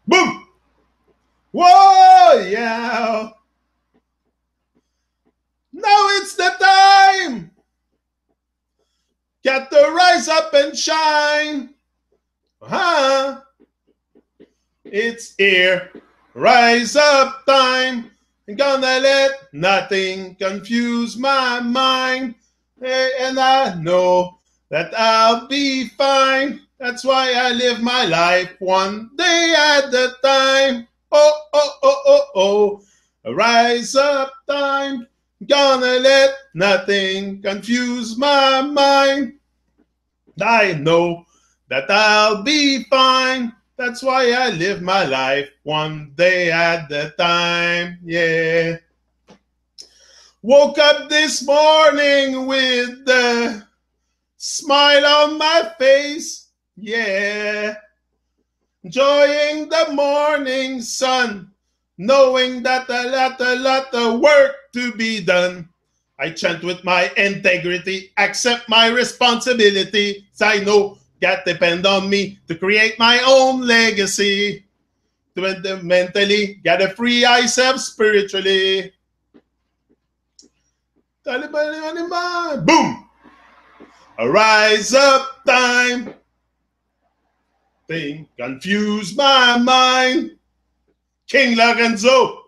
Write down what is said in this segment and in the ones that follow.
Boom! Whoa, yeah. Now it's the time. Got to rise up and shine. Huh? It's here. Rise up time. I'm gonna let nothing confuse my mind. Hey, and I know that I'll be fine. That's why I live my life one day at a time. Oh, oh, oh, oh, oh. Rise up time. Gonna let nothing confuse my mind. I know that I'll be fine. That's why I live my life one day at a time. Yeah. Woke up this morning with a smile on my face. Yeah. Enjoying the morning sun, knowing that a lot of work to be done. I chant with my integrity, accept my responsibility. I know God depend on me to create my own legacy. To mentally, gotta free myself spiritually. Boom! Rise up time. Thing confuse my mind. King Lorenzo.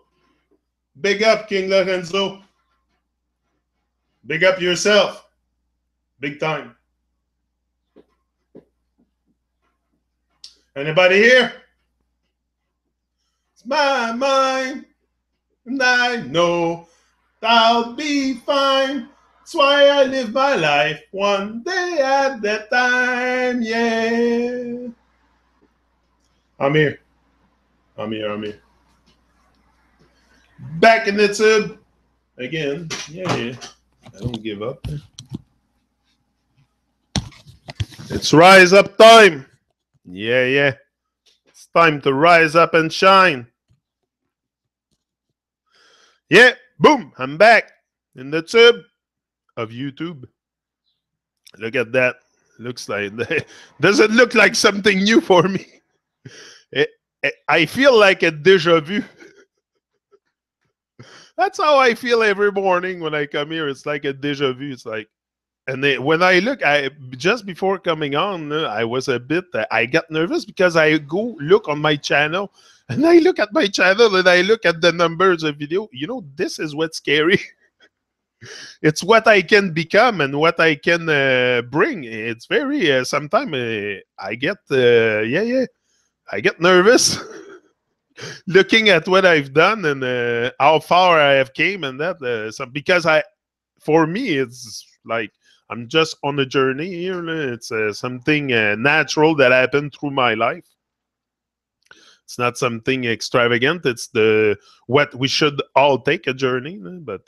Big up, King Lorenzo. Big up yourself. Big time. Anybody here? It's my mind. And I know I'll be fine. That's why I live my life one day at a time. Yeah. I'm here. Back in the tube again. Yeah. I don't give up. It's rise up time. Yeah. It's time to rise up and shine. Yeah, boom, I'm back in the tube of YouTube. Look at that. Looks like, doesn't look like something new for me. I feel like a déjà vu. That's how I feel every morning when I come here. It's like a déjà vu. It's like, and when I look, just before coming on, I was a bit, I got nervous because I go look on my channel, and I look at my channel and I look at the numbers of video. You know, this is what's scary. It's what I can become and what I can bring. It's very, sometimes I get, I get nervous. Looking at what I've done and how far I have came and that, because for me, it's like I'm just on a journey here. It's something natural that happened through my life. It's not something extravagant. It's what we should all take a journey, but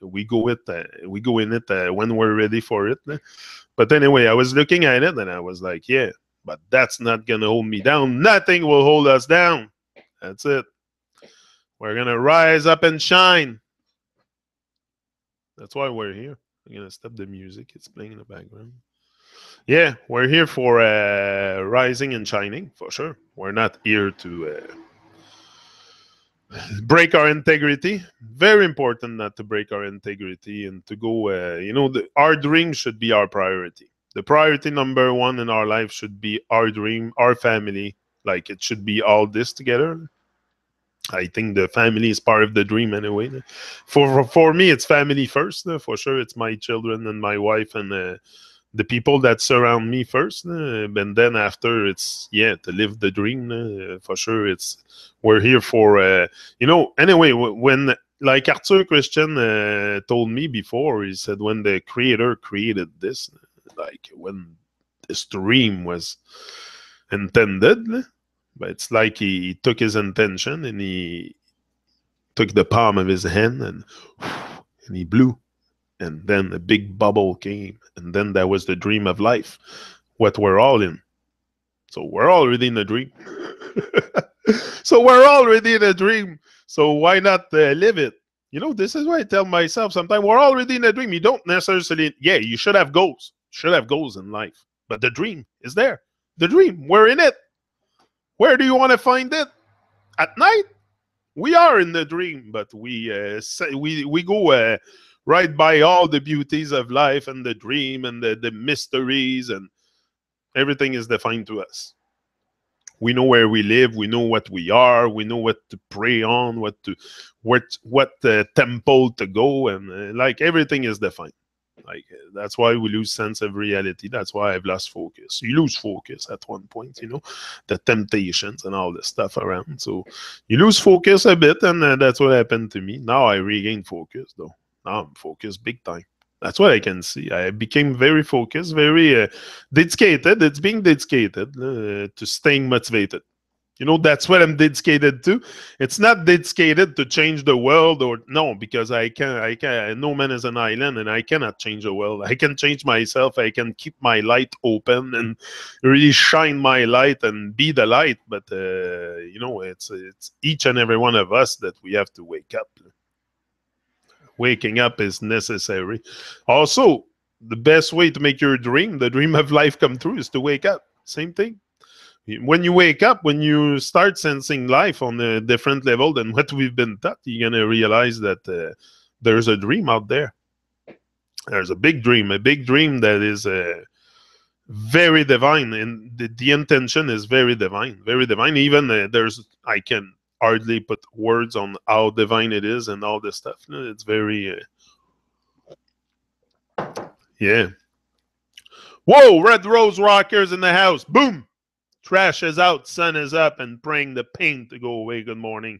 we go in it when we're ready for it. But anyway, I was looking at it and I was like, yeah, but that's not gonna hold me down. Nothing will hold us down. That's it. We're going to rise up and shine. That's why we're here. I'm going to stop the music. It's playing in the background. Yeah, we're here for rising and shining, for sure. We're not here to break our integrity. Very important not to break our integrity and to go, our dream should be our priority. The priority number one in our life should be our dream, our family. Like, it should be all this together. I think the family is part of the dream anyway. For me, it's family first. For sure, it's my children and my wife and the people that surround me first. And then after, it's, to live the dream. For sure, we're here for, anyway, when, like Arthur Christian told me before, he said when the creator created this, like when this dream was intended, but it's like he took his intention and he took the palm of his hand and he blew, and then a big bubble came, and then that was the dream of life, what we're all in. So we're already in a dream. So we're already in a dream. So why not live it? This is why I tell myself sometimes we're already in a dream. You don't necessarily, you should have goals. You should have goals in life. But the dream is there. The dream, we're in it. Where do you want to find it? At night, we are in the dream, but we go right by all the beauties of life and the dream and the mysteries, and everything is defined to us. We know where we live, we know what we are, we know what to pray on, what temple to go, and like everything is defined. Like that's why we lose sense of reality. That's why I've lost focus. You lose focus at one point, the temptations and all the stuff around. So you lose focus a bit, and that's what happened to me. Now I regain focus, though. Now I'm focused big time. That's what I can see. I became very focused, very dedicated. It's being dedicated to staying motivated. That's what I'm dedicated to. It's not dedicated to change the world, or no, because I can. No man is an island, and I cannot change the world. I can change myself. I can keep my light open and really shine my light and be the light. But it's each and every one of us that we have to wake up. Waking up is necessary. Also, the best way to make your dream, the dream of life, come true is to wake up. Same thing. When you wake up, when you start sensing life on a different level than what we've been taught, you're going to realize that there's a dream out there. There's a big dream that is very divine, and the intention is very divine, very divine. Even I can hardly put words on how divine it is and all this stuff. It's very, yeah. Whoa, Red Rose Rockers in the house. Boom. Trash is out, sun is up, and praying the pain to go away. Good morning.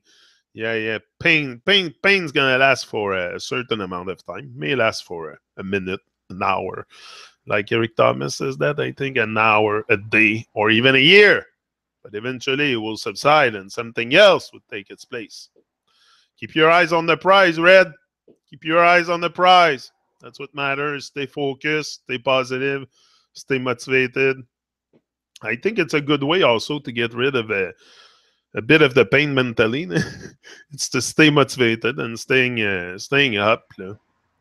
Yeah. Pain's gonna last for a certain amount of time. May last for a minute, an hour. Like Eric Thomas says that, I think an hour, a day, or even a year. But eventually it will subside and something else would take its place. Keep your eyes on the prize, Red. Keep your eyes on the prize. That's what matters. Stay focused, stay positive, stay motivated. I think it's a good way also to get rid of a bit of the pain mentally. It's to stay motivated and staying up.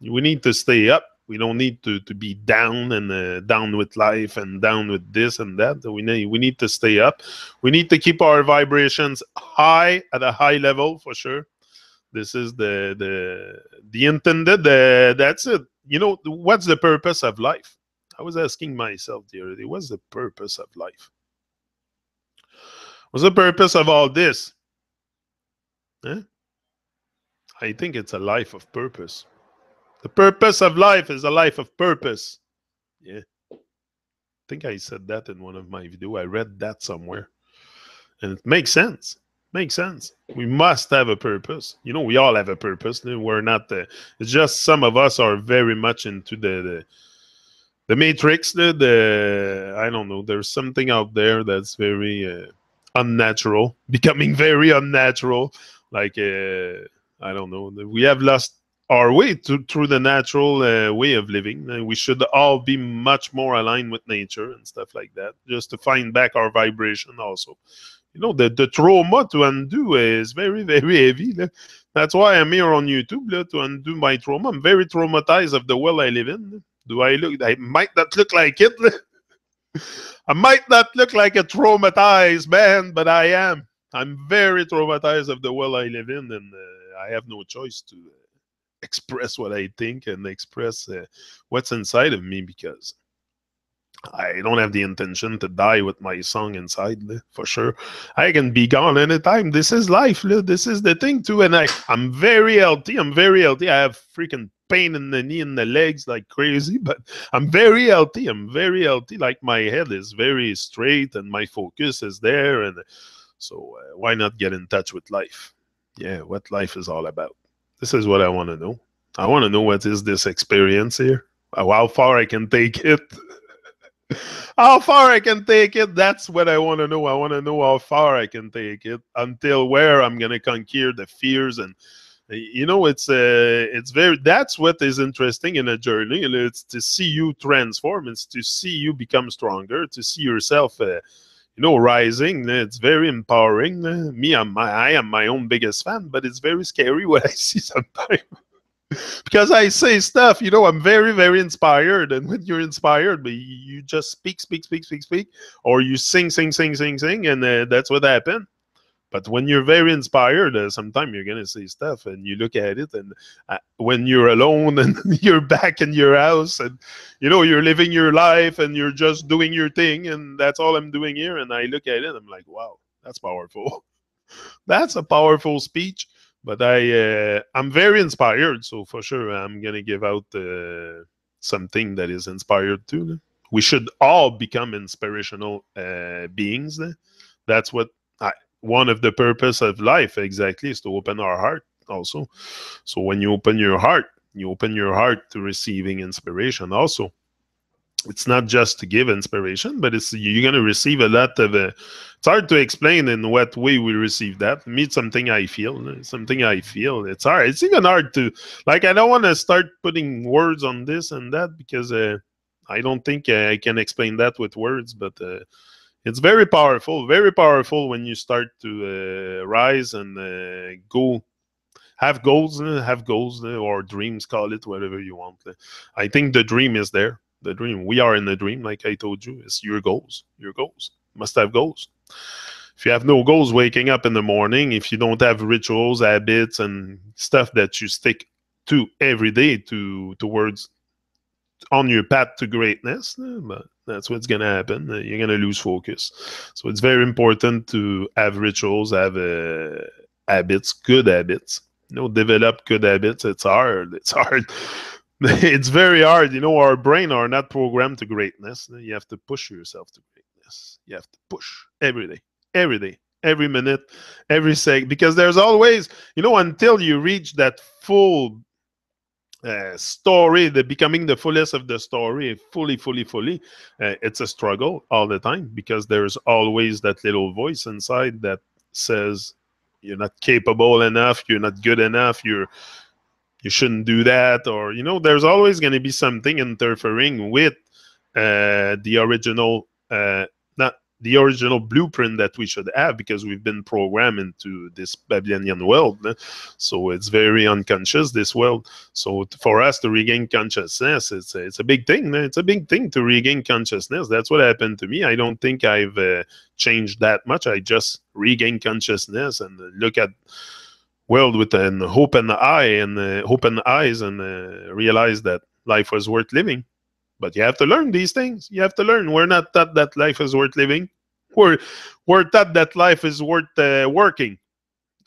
We need to stay up. We don't need to be down and down with life and down with this and that. We need to stay up. We need to keep our vibrations high, at a high level for sure. This is the intended. That's it. What's the purpose of life? I was asking myself the other day, what's the purpose of life? What's the purpose of all this? I think it's a life of purpose. The purpose of life is a life of purpose. Yeah. I think I said that in one of my videos. I read that somewhere. And it makes sense. Makes sense. We must have a purpose. We all have a purpose. We're not... it's just some of us are very much into the matrix. I don't know. There's something out there that's very unnatural. Becoming very unnatural. Like... I don't know. We have lost our way through the natural way of living. We should all be much more aligned with nature and stuff like that, just to find back our vibration also. The trauma to undo is very, very heavy. That's why I'm here on YouTube, to undo my trauma. I'm very traumatized of the world I live in. I might not look like it. I might not look like a traumatized man, but I am. I'm very traumatized of the world I live in, and I have no choice to express what I think and express what's inside of me, because I don't have the intention to die with my song inside, for sure. I can be gone anytime. This is life. This is the thing too. And I'm very healthy. I'm very healthy. I have freaking pain in the knee and the legs like crazy, but I'm very healthy. I'm very healthy. Like my head is very straight and my focus is there. And so why not get in touch with life? Yeah, what life is all about. This is what I want to know. I want to know what is this experience here. How far I can take it. How far I can take it. That's what I want to know. I want to know how far I can take it, until where I'm going to conquer the fears. And it's very, that's what is interesting in a journey. It's to see you transform. It's to see you become stronger, to see yourself rising. It's very empowering. I am my own biggest fan, but it's very scary what I see sometimes. Because I say stuff, I'm very, very inspired. And when you're inspired, but you just speak, or you sing, and that's what happened. But when you're very inspired, sometimes you're gonna say stuff, and you look at it, and when you're alone and you're back in your house, and you're living your life, and you're just doing your thing, and that's all I'm doing here. And I look at it, I'm like, wow, that's powerful. That's a powerful speech. But I'm very inspired, so for sure I'm gonna give out something that is inspired too. We should all become inspirational beings. That's what one of the purpose of life exactly is to open our heart also. So when you open your heart to receiving inspiration also. It's not just to give inspiration, but you're going to receive a lot of it's hard to explain in what way we receive that. For me, it's something I feel. It's hard. It's even hard to, like, I don't want to start putting words on this and that, because I don't think I can explain that with words, but it's very powerful when you start to rise and go have goals, or dreams, call it whatever you want. I think the dream is there. The dream. We are in the dream, like I told you. It's your goals. Your goals. Must have goals. If you have no goals waking up in the morning, if you don't have rituals, habits, and stuff that you stick to every day towards on your path to greatness, but that's what's going to happen. You're going to lose focus. So it's very important to have rituals, have habits, good habits. Develop good habits. It's hard. It's very hard. Our brain are not programmed to greatness. You have to push yourself to greatness. You have to push every day, every minute, every second, because there's always, until you reach that full story, the becoming the fullest of the story, fully, it's a struggle all the time, because there's always that little voice inside that says you're not capable enough, you're not good enough, you shouldn't do that, or there's always going to be something interfering with the original not the original blueprint that we should have, because we've been programmed into this Babylonian world. So it's very unconscious, this world. So for us to regain consciousness, it's a big thing. It's a big thing to regain consciousness. That's what happened to me. I don't think I've changed that much. I just regained consciousness and look at world with an open eyes, and realize that life was worth living. But you have to learn these things. You have to learn. We're not taught that life is worth living. We're taught that life is worth working.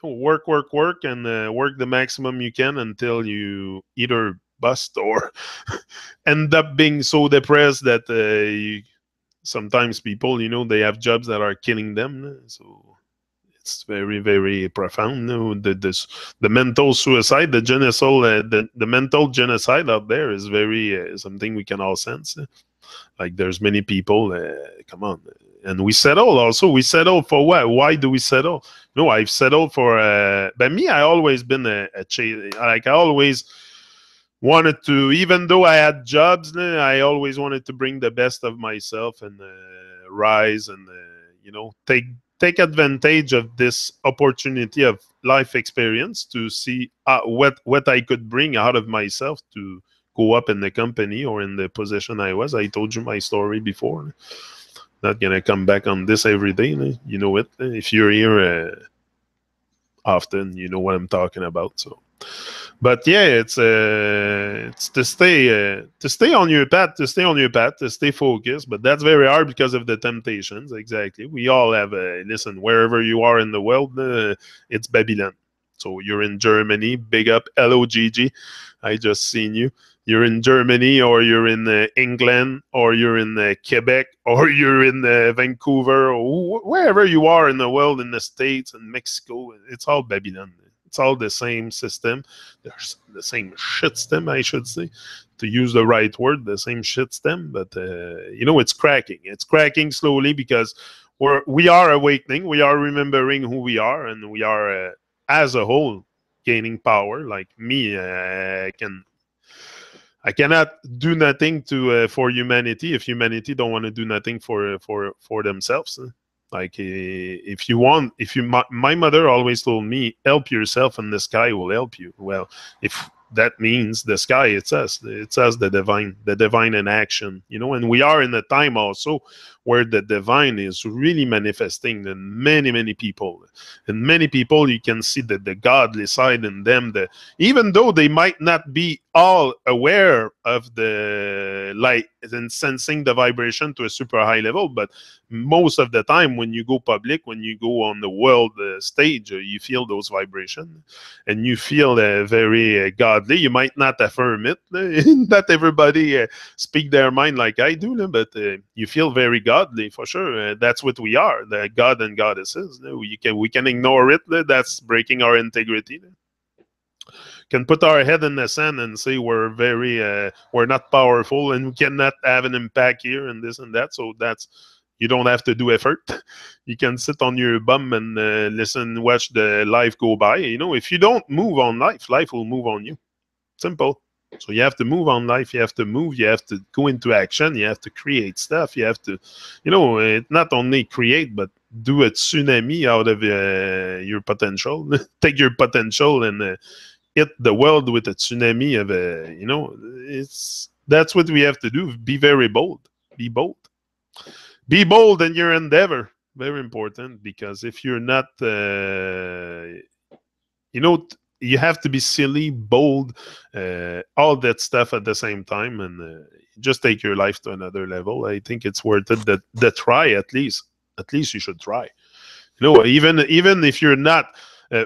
Work, and work the maximum you can until you either bust or end up being so depressed that sometimes people, they have jobs that are killing them. So it's very, very profound. The mental suicide, the mental genocide out there is very something we can all sense. Like there's many people. Come on, and we settle. Also, we settle for what? Why do we settle? No, I've settled for. But me, I always been like I always wanted to. Even though I had jobs, I always wanted to bring the best of myself and rise and take advantage of this opportunity of life experience to see what I could bring out of myself to go up in the company or in the position I was. I told you my story before. Not gonna come back on this every day. You know it. If you're here often, you know what I'm talking about. So, but yeah, it's to stay on your path, to stay focused. But that's very hard because of the temptations. Exactly. We all have listen, wherever you are in the world, it's Babylon. So you're in Germany, big up, hello Gigi. I just seen you. You're in Germany, or you're in England, or you're in Quebec, or you're in Vancouver, or wherever you are in the world, in the States and Mexico. It's all Babylon. It's all the same system. There's the same shit stem, I should say, to use the right word, the same shit stem. But it's cracking. It's cracking slowly because we are awakening. We are remembering who we are, and we are as a whole gaining power. Like me, I cannot do nothing for humanity if humanity don't want to do nothing for themselves. Like if my mother always told me, help yourself and the sky will help you. Well, if that means the sky. It's us, the divine in action, you know. And we are in a time also where the divine is really manifesting in many people. And many people, you can see that the godly side in them, the even though they might not be all aware of the light and sensing the vibration to a super high level, but most of the time when you go public, when you go on the world stage, you feel those vibrations, and you feel very godly. You might not affirm it. Not everybody speak their mind like I do, but you feel very godly for sure. That's what we are, the god and goddesses. We can ignore it. That's breaking our integrity. Can put our head in the sand and say we're not powerful and we cannot have an impact here and this and that. So that's, you don't have to do effort. You can sit on your bum and listen, watch the life go by. You know, if you don't move on life, life will move on you. Simple. So you have to move on life. You have to move. You have to go into action. You have to create stuff. You have to, not only create, but do a tsunami out of your potential. Take your potential and hit the world with a tsunami of that's what we have to do. Be very bold. Be bold. Be bold in your endeavor. Very important, because if you're not, you have to be silly, bold, all that stuff at the same time, and just take your life to another level. I think it's worth it. The try, at least you should try. Even if you're not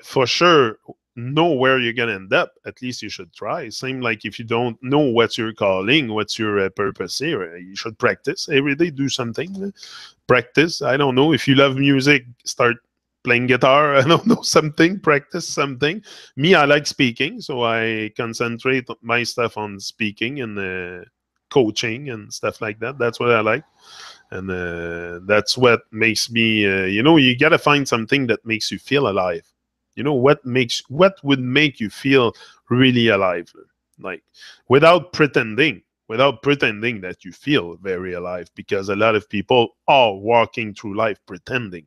for sure know where you're gonna end up, at least you should try. Same like if you don't know what's your calling, what's your purpose here, you should practice every day. Do something. Practice. I don't know, if you love music, start playing guitar. I don't know, something. Practice something. Me, I like speaking, so I concentrate my stuff on speaking and coaching and stuff like that. That's what I like. And that's what makes me, you got to find something that makes you feel alive. What would make you feel really alive? Like, without pretending that you feel very alive, because a lot of people are walking through life pretending.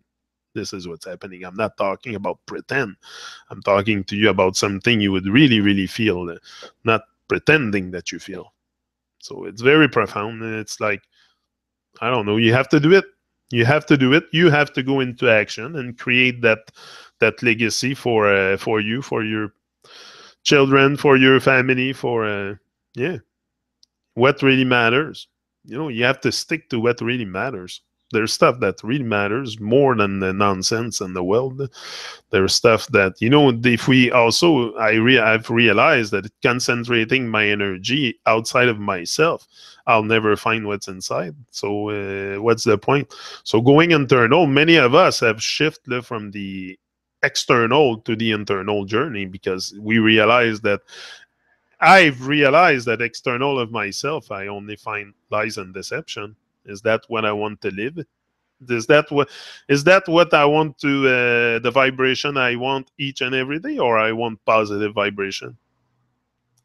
This is what's happening. I'm not talking about pretend. I'm talking to you about something you would really, really feel, not pretending that you feel. So it's very profound. It's like, I don't know, you have to do it. You have to do it. You have to go into action and create that legacy for you, for your children, for your family, for what really matters. You have to stick to what really matters. There's stuff that really matters more than the nonsense in the world. There's stuff that, if we also, I've realized that concentrating my energy outside of myself, I'll never find what's inside. So what's the point? So going internal, many of us have shifted from the external to the internal journey, because I've realized that external of myself, I only find lies and deception. Is that what I want to live? Is that what I want to, the vibration I want each and every day, or I want positive vibration?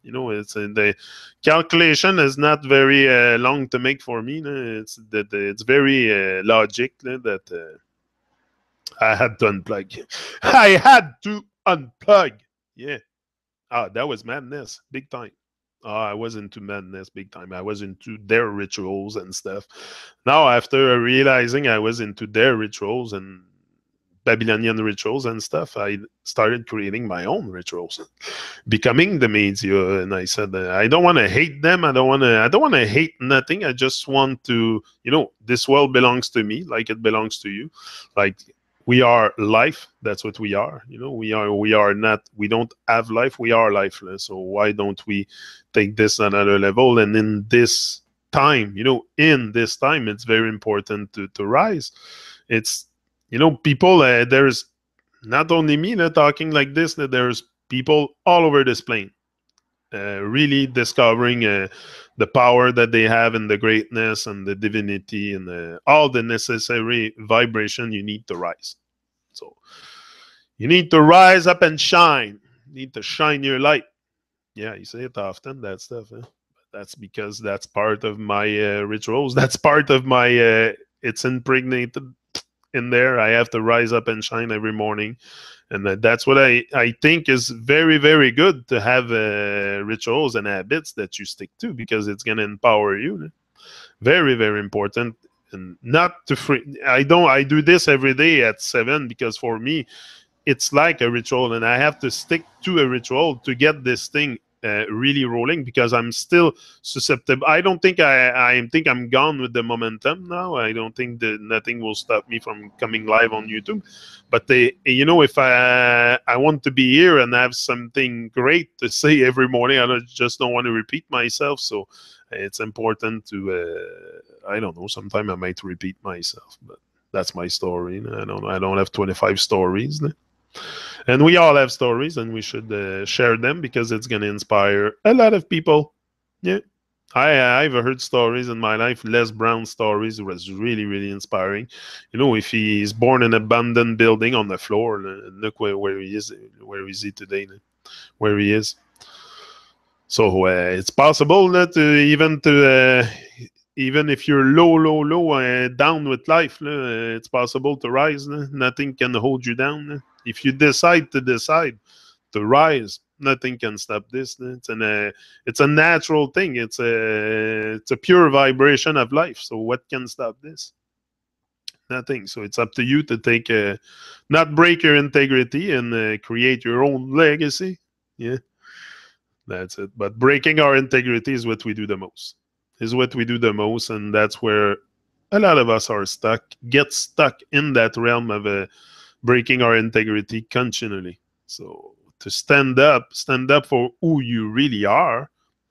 It's the calculation is not very long to make for me. It's very logic that I had to unplug. I had to unplug. Yeah. That was madness, big time. I was into madness big time. I was into their rituals and stuff. Now, after realizing I was into their rituals and Babylonian rituals and stuff, I started creating my own rituals, becoming the media. And I said, I don't want to hate them. I don't want to hate nothing. I just want to, this world belongs to me, like it belongs to you. Like, we are life. That's what we are. We are not, we don't have life. We are lifeless. So why don't we take this another level? And in this time, it's very important to rise. It's, people, there's not only me talking like this, that there's people all over this plane really discovering the power that they have and the greatness and the divinity and all the necessary vibration you need to rise. So you need to rise up and shine. You need to shine your light. Yeah, you say it often, that stuff. That's because that's part of my rituals. That's part of my, it's impregnated in there. I have to rise up and shine every morning. And that's what I think is very, very good to have rituals and habits that you stick to, because it's going to empower you. Very, very important. And not to free. I do this every day at 7, because for me, it's like a ritual, and I have to stick to a ritual to get this thing really rolling, because I'm still susceptible. I don't think I think I'm gone with the momentum now. I don't think that nothing will stop me from coming live on YouTube. But if I want to be here and have something great to say every morning, just don't want to repeat myself. So it's important to I don't know. Sometimes I might repeat myself, but that's my story. I don't have 25 stories. And we all have stories, and we should share them, because it's going to inspire a lot of people. Yeah. I've heard stories in my life. Les Brown stories was really, really inspiring. If he's born in an abandoned building on the floor, look where he is. Where is he today? Where he is. So it's possible that even if you're low, down with life, it's possible to rise. Nothing can hold you down. If you decide to rise, nothing can stop this. It's a natural thing. It's a pure vibration of life. So what can stop this? Nothing. So it's up to you to take not break your integrity and create your own legacy. Yeah, that's it. But breaking our integrity is what we do the most. And that's where a lot of us are get stuck in that realm of breaking our integrity continually. So to stand up for who you really are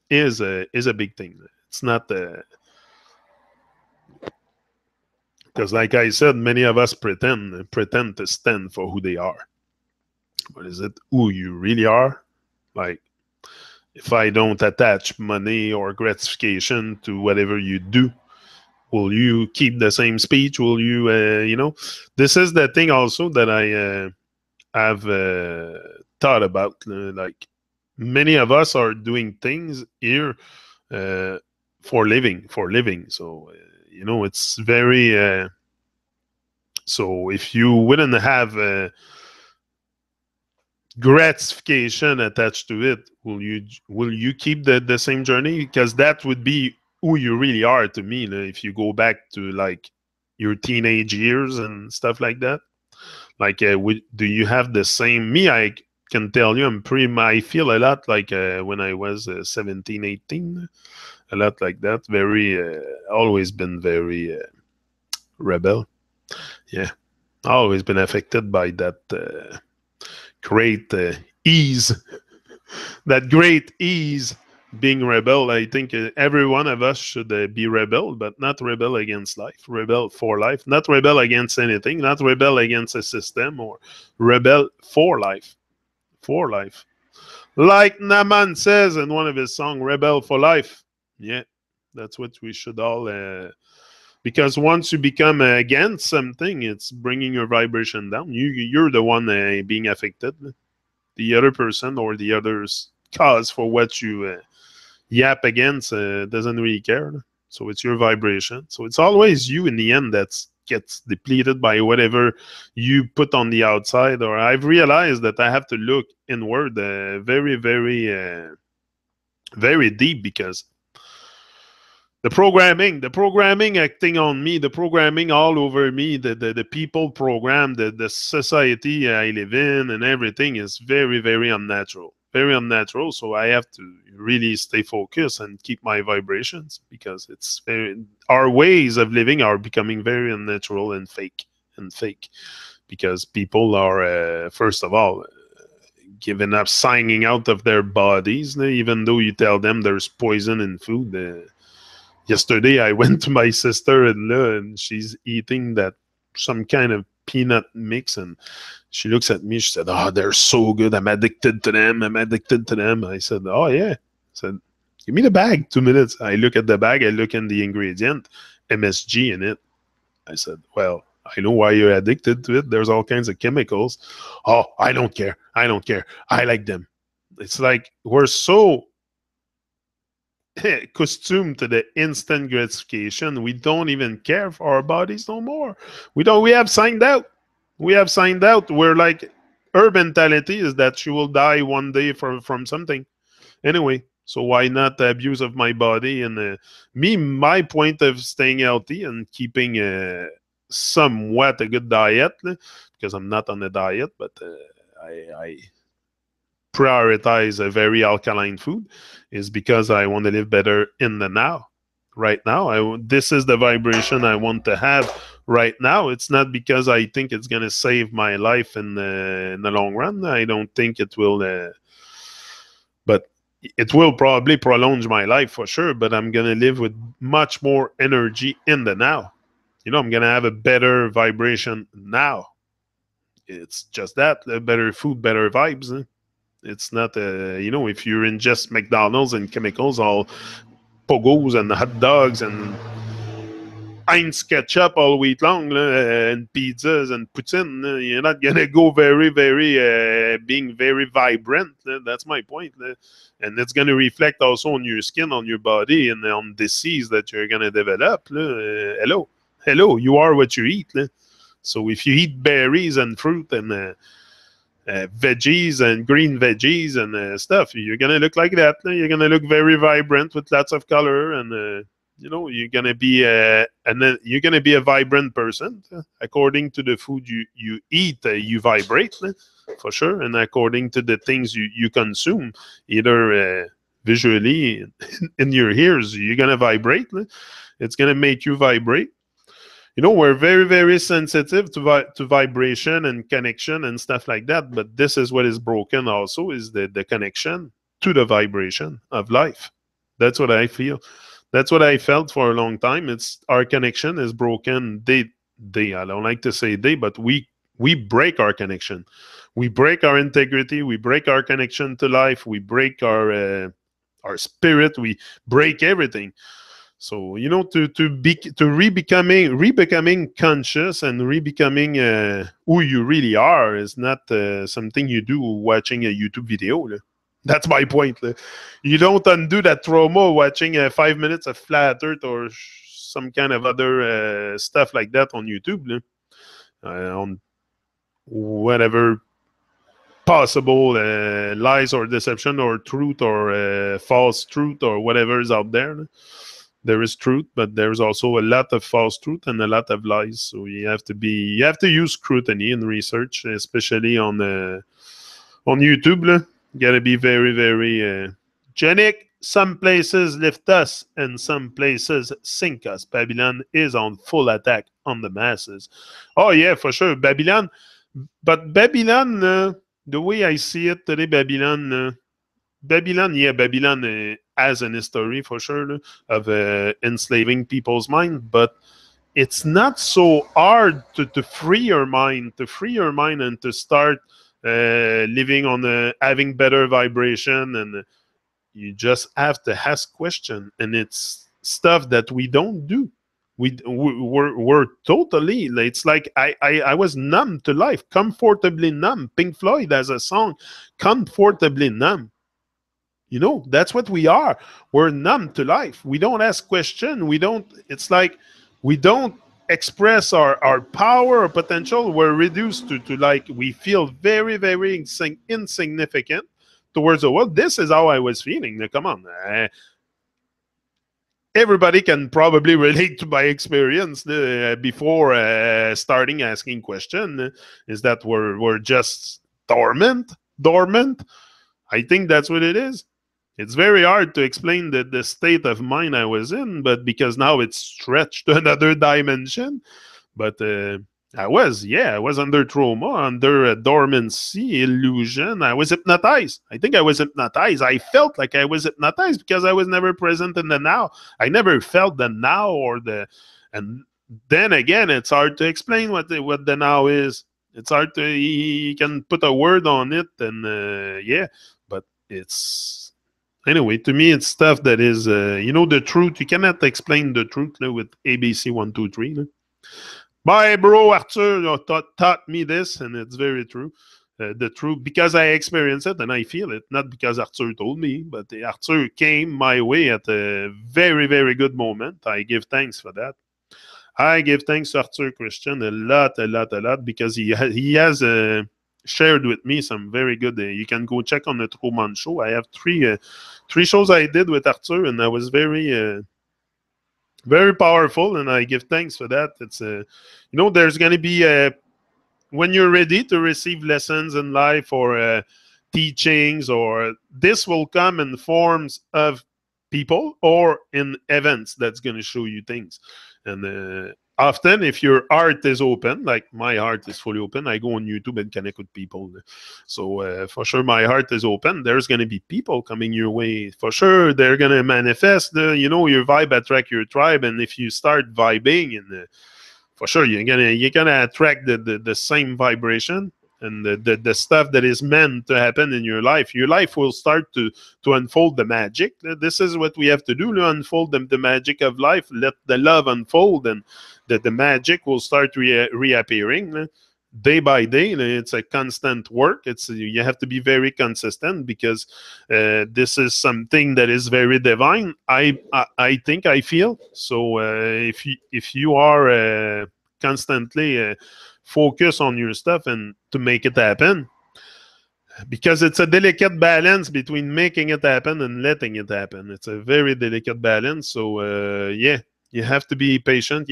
is a big thing. It's not because, like I said, many of us pretend to stand for who they are. But is it who you really are? Like, if I don't attach money or gratification to whatever you do, will you keep the same speech? Will you, this is the thing also that I have thought about. Like, many of us are doing things here for living. So, it's very, so if you wouldn't have gratification attached to it, will you keep the same journey? Because that would be who you really are to me. If you go back to like your teenage years and stuff like that, like do you have the same me? I can tell you I feel a lot like when I was 17, 18, a lot like that. Very always been very rebel. Yeah, always been affected by that great ease. That great ease being rebel. I think every one of us should be rebel, but not rebel against life. Rebel for life, not rebel against anything, not rebel against a system, or rebel for life. For life. Like Naman says in one of his songs, rebel for life. Yeah, that's what we should all because once you become against something, it's bringing your vibration down. You're the one being affected. The other person or the other's cause for what you yap against doesn't really care. So it's your vibration. So it's always you in the end that gets depleted by whatever you put on the outside. Or I've realized that I have to look inward very, very, very deep, because the programming acting on me, the programming all over me, the people program, the society I live in, and everything is very, very unnatural. Very unnatural. So I have to really stay focused and keep my vibrations, because our ways of living are becoming very unnatural and fake. Because people are, first of all, giving up, signing out of their bodies, even though you tell them there's poison in food. Yesterday, I went to my sister-in-law, and she's eating some kind of peanut mix, and she looks at me. She said, "Oh, they're so good. I'm addicted to them. I said, "Oh, yeah." I said, "Give me the bag, 2 minutes." I look at the bag. I look in the ingredient, MSG in it. I said, "Well, I know why you're addicted to it. There's all kinds of chemicals." "Oh, I don't care. I like them." It's like we're so costume to the instant gratification. We don't even care for our bodies no more. We have signed out. We're like her mentality is that she will die one day from something. Anyway, so why not the abuse of my body? And my point of staying healthy and keeping somewhat a good diet, because I'm not on a diet, but I prioritize a very alkaline food, is because I want to live better in the now. Right now, this is the vibration I want to have right now. It's not because I think it's going to save my life in the long run. I don't think it will, but it will probably prolong my life for sure. But I'm going to live with much more energy in the now. I'm going to have a better vibration now. It's just that better food, better vibes. It's not, if you ingest McDonald's and chemicals, all pogos and hot dogs and Heinz ketchup all week long, and pizzas and poutine, you're not going to go very, very, being very vibrant. That's my point. And it's going to reflect also on your skin, on your body, and on disease that you're going to develop. Hello. Hello. You are what you eat. So if you eat berries and fruit and veggies and green veggies and stuff, you're gonna look like that. You're gonna look very vibrant with lots of color, and you're gonna be you're gonna be a vibrant person. According to the food you eat, you vibrate for sure, and according to the things you consume, either visually in your ears, you're gonna vibrate. It's gonna make you vibrate. We're very, very sensitive to vibration and connection and stuff like that. But this is what is broken also, is the connection to the vibration of life. That's what I feel. That's what I felt for a long time. It's our connection is broken day. I don't like to say day, but we break our connection. We break our integrity. We break our connection to life. We break our spirit. We break everything. So to re-becoming conscious and re-becoming who you really are is not something you do watching a YouTube video. That's my point. You don't undo that trauma watching 5 minutes of Flat Earth or some kind of other stuff like that on YouTube. On whatever possible lies or deception or truth or false truth or whatever is out there. There is truth, but there's also a lot of false truth and a lot of lies. So you have to use scrutiny and research, especially on YouTube. You got to be very, very genic. Some places lift us and some places sink us. Babylon is on full attack on the masses. Oh yeah, for sure, Babylon. But Babylon, the way I see it today, Babylon has an history for sure of enslaving people's mind, but it's not so hard to free your mind, and to start living on having better vibration, and you just have to ask questions, and it's stuff that we don't do. We're totally, it's like I was numb to life, comfortably numb. Pink Floyd has a song, Comfortably Numb. That's what we are. We're numb to life. We don't ask questions. It's like we don't express our power or potential. We're reduced to like, we feel very, very insignificant towards the world. This is how I was feeling. Now, come on. Everybody can probably relate to my experience before starting asking questions, is that we're just dormant. I think that's what it is. It's very hard to explain the state of mind I was in, but because now it's stretched to another dimension. But I was under trauma, under a dormancy, illusion. I was hypnotized. I think I was hypnotized. I felt like I was hypnotized because I was never present in the now. I never felt the now and then again, it's hard to explain what the now is. It's hard to, you can put a word on it, and but it's, anyway, to me, it's stuff that is, the truth. You cannot explain the truth with ABC 1, 2, 3. My bro Arthur taught me this, and it's very true. The truth, because I experienced it and I feel it, not because Arthur told me, but Arthur came my way at a very, very good moment. I give thanks for that. I give thanks to Arthur Christian a lot, because he has a shared with me some very good. You can go check on the Truman Show. I have three shows I did with Arthur, and I was very powerful, and I give thanks for that. It's there's going to be when you're ready to receive lessons in life or teachings, or this will come in forms of people or in events that's going to show you things. And often, if your heart is open, like my heart is fully open, I go on YouTube and connect with people. So for sure, my heart is open. There's going to be people coming your way. For sure, they're going to manifest. Your vibe attract your tribe, and if you start vibing and for sure you're gonna attract the same vibration, and the stuff that is meant to happen in your life will start to unfold the magic. This is what we have to do, to unfold the magic of life. Let the love unfold, and the magic will start reappearing day by day. It's a constant work. It's You have to be very consistent, because this is something that is very divine. I think, I feel so. If you are constantly focus on your stuff and to make it happen, because it's a delicate balance between making it happen and letting it happen. It's a very delicate balance. So yeah, you have to be patient.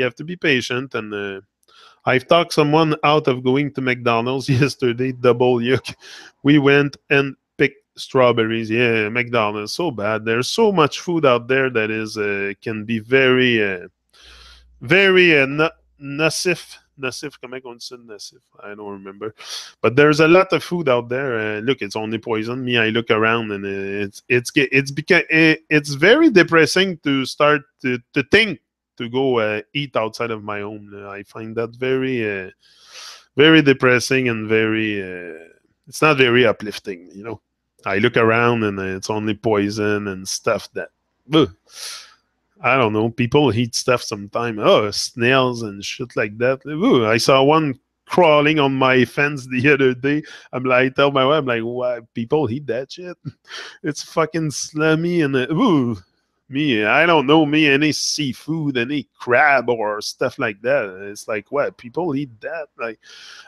And I've talked someone out of going to McDonald's yesterday, double yuck. We went and picked strawberries. Yeah, McDonald's, so bad. There's so much food out there that is can be very nocif. Nocif, comment on dit nocif? I don't remember. But there's a lot of food out there. Look, it's only poison. Me, I look around, and it's very depressing to start to think to go eat outside of my home. I find that very depressing, and it's not very uplifting. I look around, and it's only poison and stuff that. Ugh, I don't know. People eat stuff sometimes. Oh, snails and shit like that. Ooh, I saw one crawling on my fence the other day. I tell my wife, I'm like, why people eat that shit? It's fucking slimy, and ooh, me, I don't know, me, any seafood, any crab or stuff like that. It's like, what, people eat that? Like,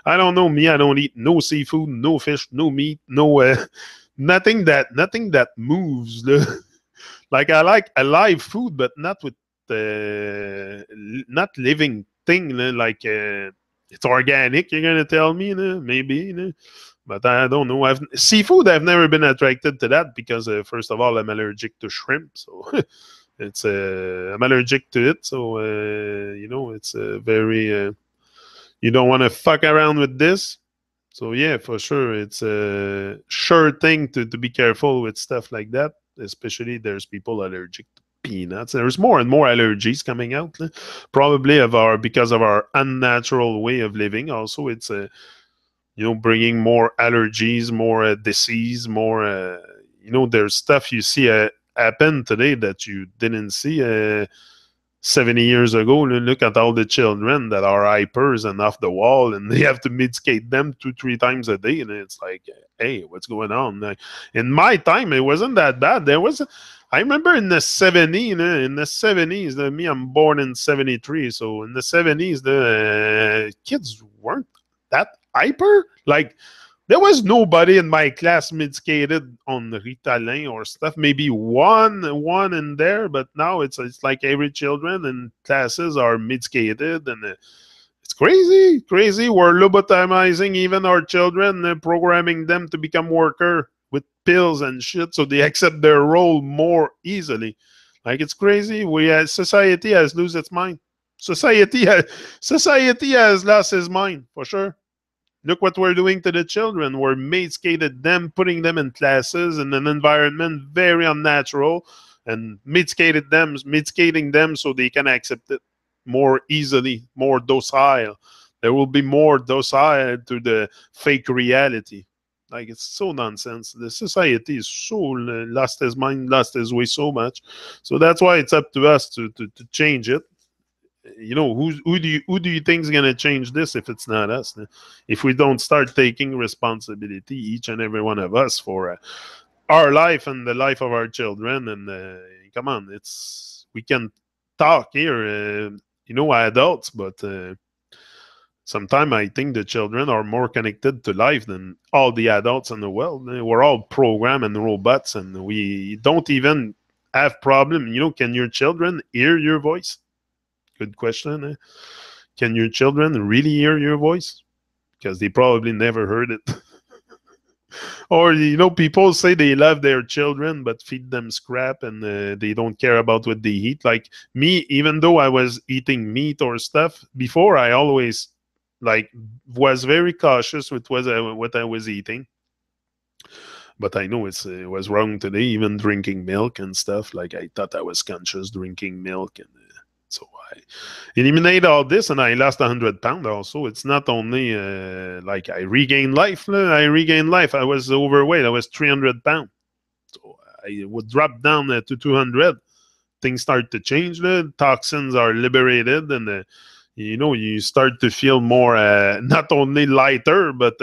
I don't know, me, I don't eat no seafood, no fish, no meat, no nothing that moves. Like, I like alive food, but not with not living thing. Like it's organic. You're gonna tell me, maybe. But I don't know. Seafood. I've never been attracted to that, because first of all, I'm allergic to shrimp, so it's I'm allergic to it. So it's very. You don't want to fuck around with this. So yeah, for sure, it's a sure thing to be careful with stuff like that. Especially there's people allergic to peanuts. There's more and more allergies coming out, probably because of our unnatural way of living. Also, it's bringing more allergies, more disease, more. There's stuff you see happen today that you didn't see 70 years ago. Look at all the children that are hypers and off the wall, and they have to medicate them 2-3 times a day. And it's like, hey, what's going on? Like, in my time, it wasn't that bad. I remember in the 70s, me, I'm born in 73. So in the 70s, the kids weren't that hyper. Like, there was nobody in my class medicated on Ritalin or stuff. Maybe one in there, but now it's like every children in classes are medicated, and it's crazy. We're lobotomizing even our children, programming them to become worker with pills and shit, so they accept their role more easily. Like, it's crazy. Society has lost its mind. Society has lost its mind, for sure. Look what we're doing to the children. We're medicated them, putting them in classes in an environment very unnatural, and medicating them so they can accept it more easily, more docile. There will be more docile to the fake reality. Like, it's so nonsense. The society is so lost his mind, lost his way so much. So that's why it's up to us to change it. Who do you think is going to change this if it's not us? If we don't start taking responsibility, each and every one of us, for our life and the life of our children. And come on, we can talk here, adults, but Sometimes I think the children are more connected to life than all the adults in the world. We're all programmed and robots, and we don't even have problem. Can your children hear your voice? Good question. Can your children really hear your voice? Because they probably never heard it. Or people say they love their children but feed them scrap, and they don't care about what they eat. Like me, even though I was eating meat or stuff before, I always like was very cautious with what I was eating. But I know it was wrong today. Even drinking milk and stuff, like I thought I was conscious drinking milk, and so I eliminate all this, and I lost 100 pounds. Also, it's not only like I regained life. I regained life. I was overweight. I was 300 pounds. So I would drop down to 200. Things start to change. The toxins are liberated, and you start to feel more, not only lighter, but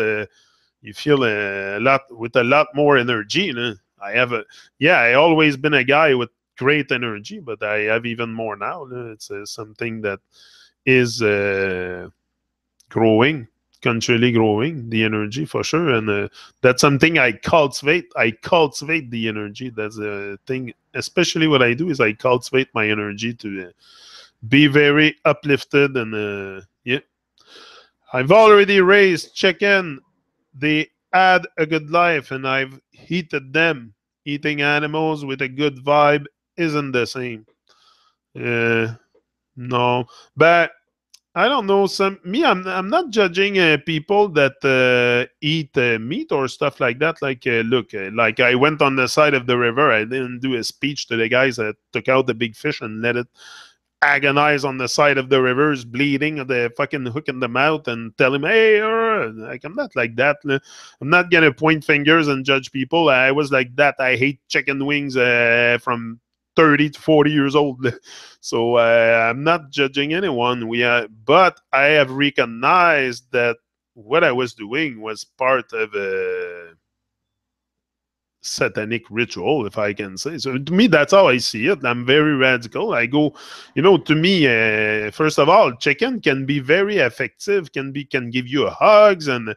you feel a lot more energy. I have I always been a guy with great energy, but I have even more now. It's something that is growing, continually growing, the energy for sure, and that's something I cultivate. I cultivate the energy. That's a thing. Especially what I do is I cultivate my energy to be very uplifted, and I've already raised chicken. They had a good life, and I've heated them. Eating animals with a good vibe isn't the same. Uh, no, but I don't know. I'm not judging people that eat meat or stuff like that. Like, look, like I went on the side of the river. I didn't do a speech to the guys that took out the big fish and let it agonize on the side of the rivers, bleeding, the fucking hook in the mouth, and tell him, hey, like, I'm not like that. I'm not gonna point fingers and judge people. I was like that. I hate chicken wings from 30 to 40 years old. So I'm not judging anyone. But I have recognized that what I was doing was part of a satanic ritual, if I can say. So to me, that's how I see it. I'm very radical. I go, to me, first of all, chicken can be very effective, can give you hugs, and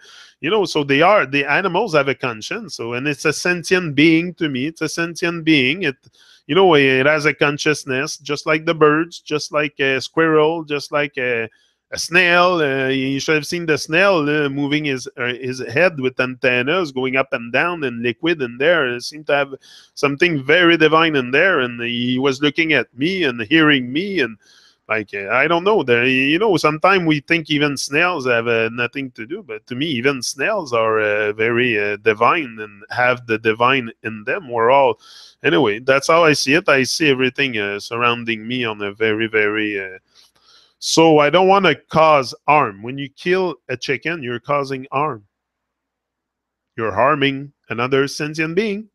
so the animals have a conscience. So, and it's a sentient being to me. It's a sentient being. It has a consciousness, just like the birds, just like a squirrel, just like a snail. You should have seen the snail moving his head with antennas going up and down and liquid in there. It seemed to have something very divine in there, and he was looking at me and hearing me, and like I don't know. There, sometimes we think even snails have nothing to do, but to me, even snails are very divine and have the divine in them. We're all anyway. That's how I see it. I see everything surrounding me on a very, very so I don't want to cause harm. When you kill a chicken, you're causing harm. You're harming another sentient being.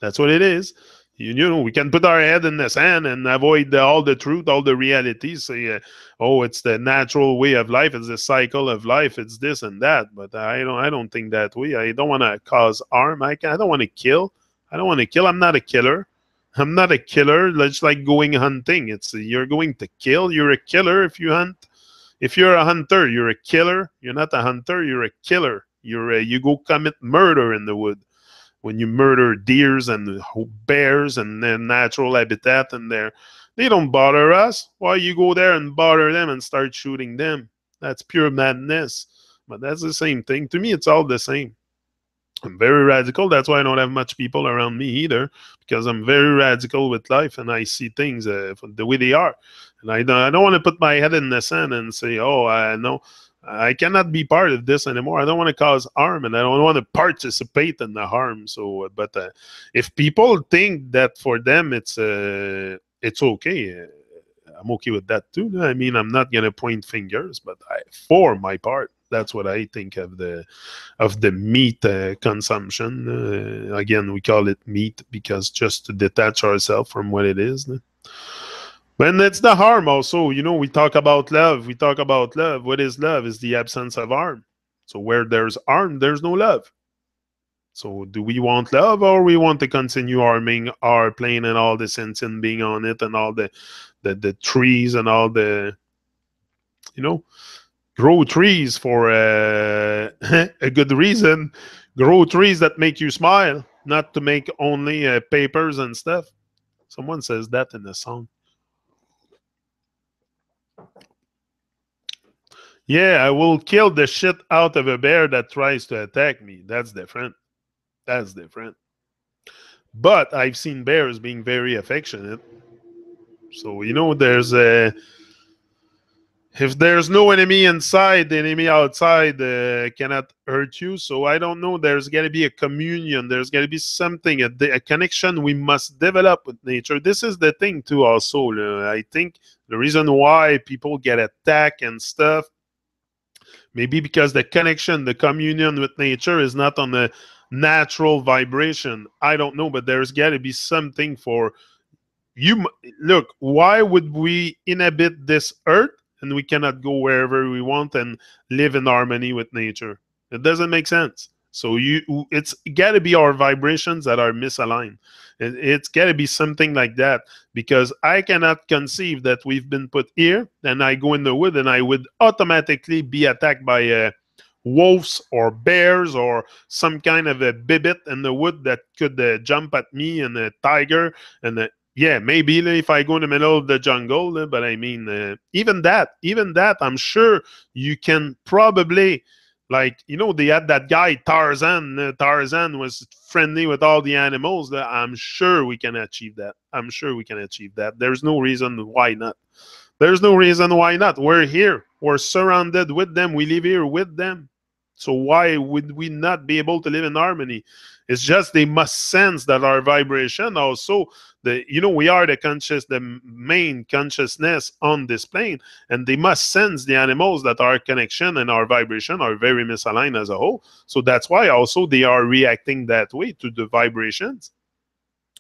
That's what it is. We can put our head in the sand and avoid all the truth, all the realities. Say, oh, it's the natural way of life. It's the cycle of life. It's this and that. But I don't think that way. I don't want to cause harm. I don't want to kill. I don't want to kill. I'm not a killer. I'm not a killer. It's like going hunting. You're going to kill. You're a killer if you hunt. If you're a hunter, you're a killer. You're not a hunter. You're a killer. You go commit murder in the wood when you murder deers and bears and their natural habitat, and they don't bother us. Why you go there and bother them and start shooting them? That's pure madness. But that's the same thing. To me, it's all the same. I'm very radical. That's why I don't have much people around me either, because I'm very radical with life and I see things the way they are. And I don't want to put my head in the sand and say, oh, no, I cannot be part of this anymore. I don't want to cause harm, and I don't want to participate in the harm. So, but if people think that for them it's okay, I'm okay with that too. I mean, I'm not gonna point fingers, but for my part, that's what I think of the meat consumption. Again, we call it meat because just to detach ourselves from what it is. And it's the harm also. We talk about love. We talk about love. What is love? Is the absence of harm. So where there's harm, there's no love. So do we want love, or we want to continue harming our plane and all the sentient being on it and all the trees and all the, you know? Grow trees for a good reason. Grow trees that make you smile, not to make only papers and stuff. Someone says that in a song. Yeah, I will kill the shit out of a bear that tries to attack me. That's different. That's different. But I've seen bears being very affectionate. So, there's a. If there's no enemy inside, the enemy outside cannot hurt you. So I don't know. There's got to be a communion. There's got to be something, a connection we must develop with nature. This is the thing too. Also, I think the reason why people get attacked and stuff, maybe because the connection, the communion with nature is not on a natural vibration. I don't know, but there's got to be something for you. Look, why would we inhabit this earth and we cannot go wherever we want and live in harmony with nature? It doesn't make sense. So it's got to be our vibrations that are misaligned. It's got to be something like that, because I cannot conceive that we've been put here and I go in the wood and I would automatically be attacked by wolves or bears or some kind of a bibbit in the wood that could jump at me, and a tiger, and yeah, maybe if I go in the middle of the jungle, but I mean, even that, I'm sure you can probably, like, they had that guy Tarzan. Tarzan was friendly with all the animals. I'm sure we can achieve that. I'm sure we can achieve that. There's no reason why not. There's no reason why not. We're here. We're surrounded with them. We live here with them. So why would we not be able to live in harmony? It's just they must sense that our vibration also, we are the main consciousness on this plane, and they must sense the animals that our connection and our vibration are very misaligned as a whole. So that's why also they are reacting that way to the vibrations.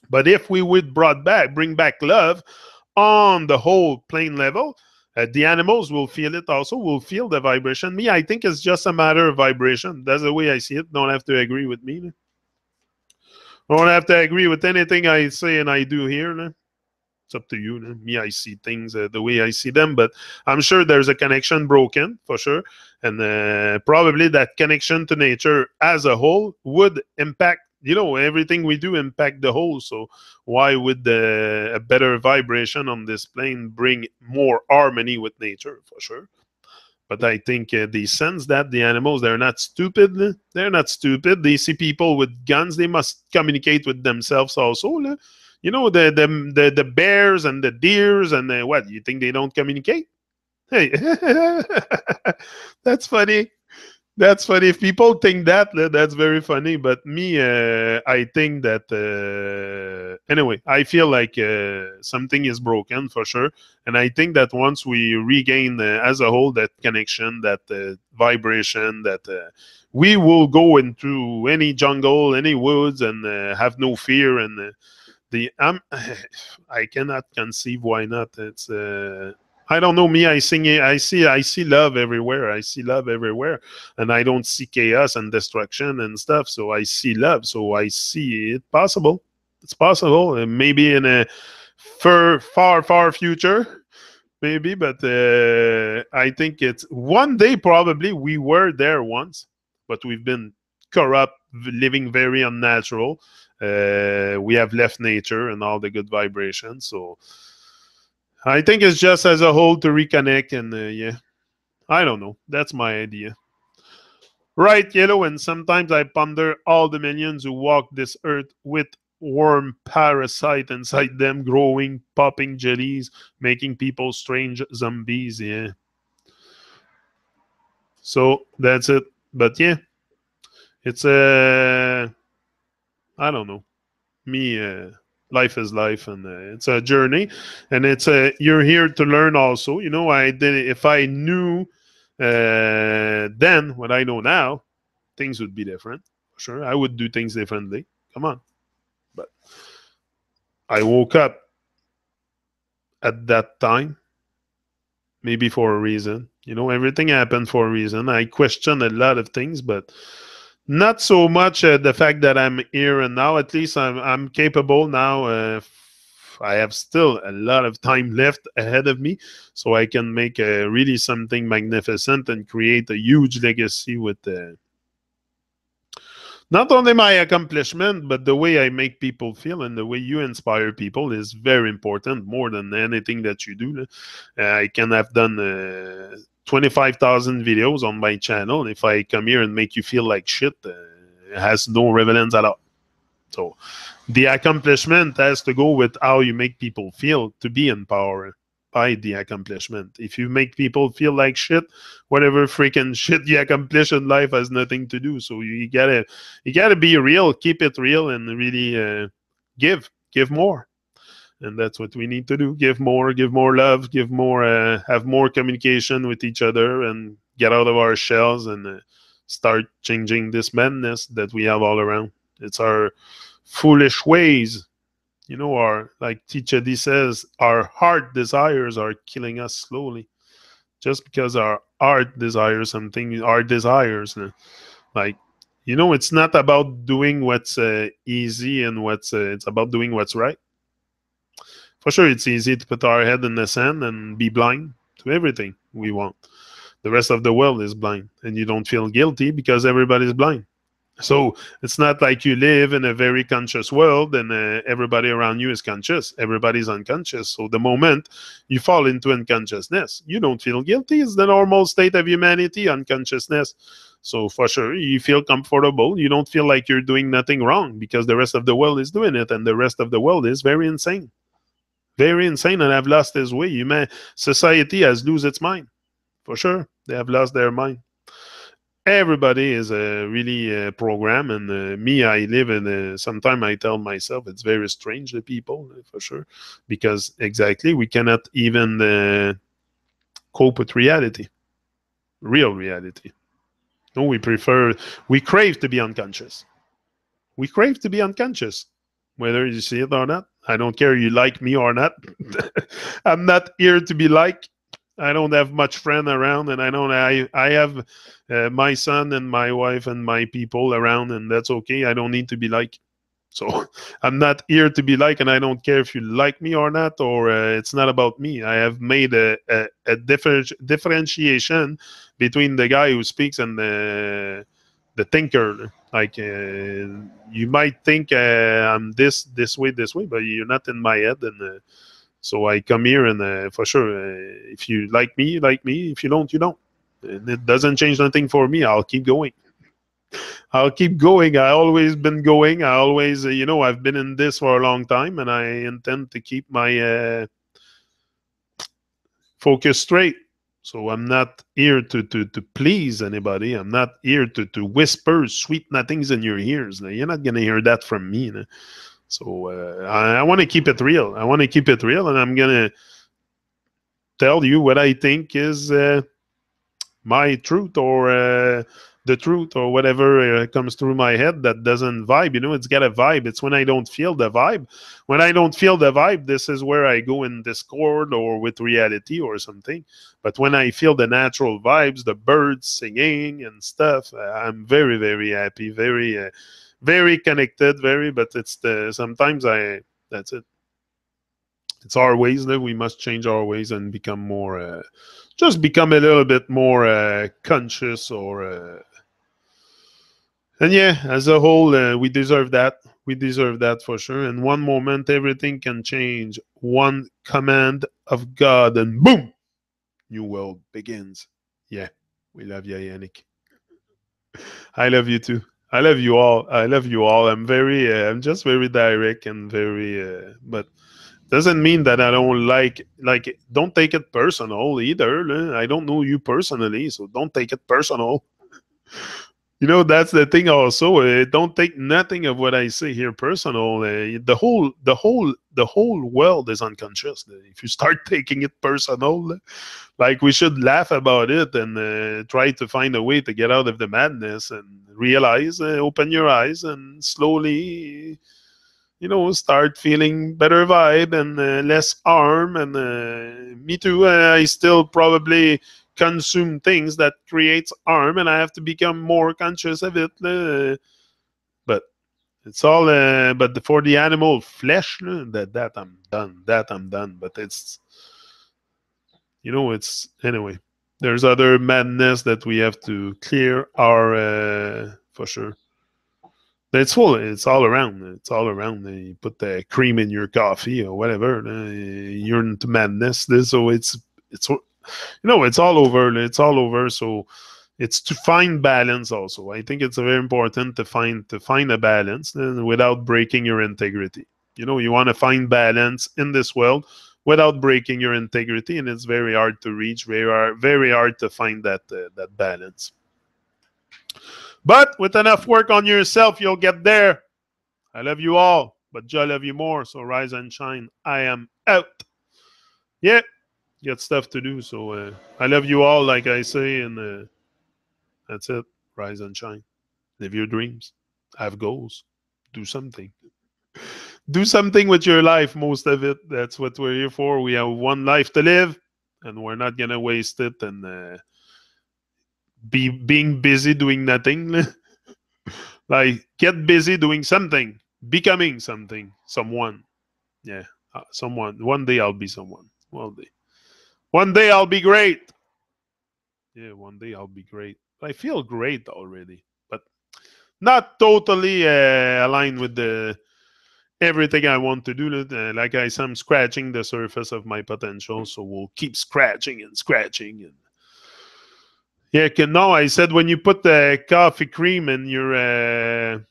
But if we would bring back love on the whole plane level, the animals will feel it also, will feel the vibration. Me, I think it's just a matter of vibration. That's the way I see it. Don't have to agree with me. Don't have to agree with anything I say and I do here. It's up to you. Me, I see things the way I see them, but I'm sure there's a connection broken for sure. And probably that connection to nature as a whole would impact, everything we do impact the whole. So why would a better vibration on this plane bring more harmony with nature for sure? But I think they sense that the animals, they're not stupid. They're not stupid. They see people with guns. They must communicate with themselves also. The bears and the deers and what? You think they don't communicate? Hey, that's funny. That's funny. If people think that, that's very funny. But me, I think that anyway, I feel like something is broken for sure, and I think that once we regain as a whole that connection, that vibration, that we will go into any jungle, any woods, and have no fear. And the I cannot conceive why not. It's I don't know. Me, I see love everywhere. I see love everywhere, and I don't see chaos and destruction and stuff. So I see love. So I see it possible. It's possible. Maybe in a far future, maybe. But I think it's one day probably. We were there once, but we've been corrupt, living very unnatural. We have left nature and all the good vibrations. So I think it's just as a whole to reconnect, and yeah, I don't know. That's my idea. Right, Yellow, and sometimes I ponder all the millions who walk this earth with worm parasite inside them, growing, popping jellies, making people strange zombies. Yeah. So that's it. But yeah, it's I don't know. Me, life is life, and it's a journey, and it's you're here to learn also. I did if I knew then what I know now, things would be different. Sure, I would do things differently. Come on. But I woke up at that time, maybe for a reason. Everything happened for a reason. I questioned a lot of things, but not so much the fact that I'm here and now. At least I'm capable now. I have still a lot of time left ahead of me, so I can make really something magnificent and create a huge legacy with not only my accomplishment, but the way I make people feel and the way you inspire people is very important, more than anything that you do. I can have done 25,000 videos on my channel. If I come here and make you feel like shit, it has no relevance at all. So the accomplishment has to go with how you make people feel to be empowered by the accomplishment. If you make people feel like shit, whatever freaking shit you accomplish in life has nothing to do. So you gotta be real, keep it real, and really give more. And that's what we need to do: give more love, give more, have more communication with each other, and get out of our shells and start changing this madness that we have all around. It's our foolish ways, our, like Teacher D says, our heart desires are killing us slowly. Just because our heart desires something, our desires, like, it's not about doing what's easy and it's about doing what's right. For sure, it's easy to put our head in the sand and be blind to everything we want. The rest of the world is blind, and you don't feel guilty because everybody's blind. So it's not like you live in a very conscious world and everybody around you is conscious. Everybody's unconscious. So the moment you fall into unconsciousness, you don't feel guilty. It's the normal state of humanity, unconsciousness. So for sure, you feel comfortable. You don't feel like you're doing nothing wrong because the rest of the world is doing it, and the rest of the world is very insane. Very insane, and have lost his way. Society has lost its mind. For sure, they have lost their mind. Everybody is really programmed, and me, I live in sometimes I tell myself it's very strange, the people, for sure, because exactly we cannot even cope with reality, real reality. No, we crave to be unconscious. We crave to be unconscious, whether you see it or not. I don't care you like me or not. I'm not here to be liked. I don't have much friend around, and I have my son and my wife and my people around, and that's okay. I don't need to be liked. So I'm not here to be liked, and I don't care if you like me or not, or it's not about me. I have made a differentiation between the guy who speaks and the thinker. Like you might think I'm this way, but you're not in my head, and so I come here, and for sure, if you like me, you like me. If you don't, you don't. And it doesn't change nothing for me. I'll keep going. I'll keep going. I always been going. I always, I've been in this for a long time, and I intend to keep my focus straight. So I'm not here to please anybody. I'm not here to whisper sweet nothings in your ears. You're not gonna hear that from me. So I want to keep it real. I want to keep it real, and I'm gonna tell you what I think is my truth, or the truth, or whatever comes through my head that doesn't vibe. It's got a vibe. It's when I don't feel the vibe. When I don't feel the vibe, this is where I go in discord or with reality or something. But when I feel the natural vibes, the birds singing and stuff, I'm very, very happy, very connected, but it's sometimes that's it. It's our ways that we must change our ways and become more, just become a little bit more conscious, or and yeah, as a whole, we deserve that. We deserve that for sure. And one moment, everything can change. One command of God, and boom, new world begins. Yeah, we love you, Yannick. I love you too. I love you all. I love you all. I'm just very direct and but doesn't mean that I don't don't take it personal either. I don't know you personally, so don't take it personal. That's the thing also. Don't take nothing of what I say here personal. The whole world is unconscious. If you start taking it personal, like, we should laugh about it and try to find a way to get out of the madness and realize, open your eyes and slowly, start feeling better vibe and less harm. And me too. I still probably consume things that creates harm, and I have to become more conscious of it. But It's all, but for the animal flesh, that I'm done. That I'm done. But it's, it's anyway. There's other madness that we have to clear our for sure. It's full. It's all around. It's all around. You put the cream in your coffee or whatever. You're into madness. So it's it's all over. It's all over. So it's to find balance. Also, I think it's very important to find a balance without breaking your integrity. You want to find balance in this world without breaking your integrity, and it's very hard to reach. Very hard to find that balance. But with enough work on yourself, you'll get there. I love you all, but Joe love you more. So rise and shine. I am out. Yeah, got stuff to do. So I love you all, like I say, and that's it. Rise and shine. Live your dreams. Have goals. Do something. Do something with your life. Most of it. That's what we're here for. We have one life to live, and we're not gonna waste it and being busy doing nothing. Like get busy doing something, becoming something, someone. Yeah, someone. One day I'll be someone. One day I'll be great. Yeah, one day I'll be great. I feel great already, but not totally aligned with the everything I want to do. Like I said, I'm scratching the surface of my potential, so we'll keep scratching and scratching. And yeah, no, I said when you put the coffee cream in your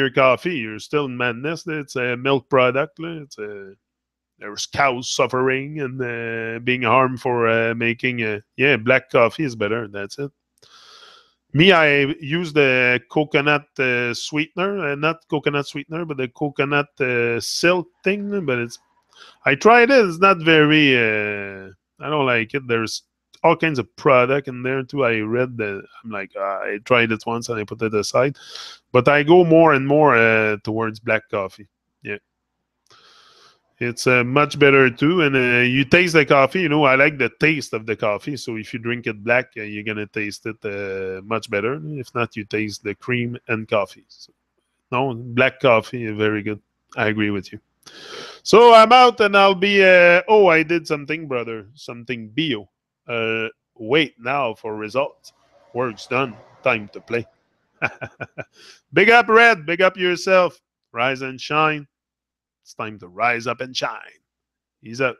coffee, you're still in madness. It's a milk product. It's a There's cows suffering and being harmed for making black coffee is better. That's it. Me, I use the coconut sweetener, not coconut sweetener, but the coconut silk thing. But I tried it. It's not very. I don't like it. There's all kinds of product in there too. I read that. I'm like, I tried it once and I put it aside. But I go more and more towards black coffee. Yeah. It's much better too, and you taste the coffee. I like the taste of the coffee. So if you drink it black, you're gonna taste it much better. If not, you taste the cream and coffee. So, no, black coffee, very good. I agree with you. So I'm out, and I'll be. Oh, I did something, brother. Something bio. Wait now for results. Work's done. Time to play. Big up, Red. Big up yourself. Rise and shine. It's time to rise up and shine. He's out.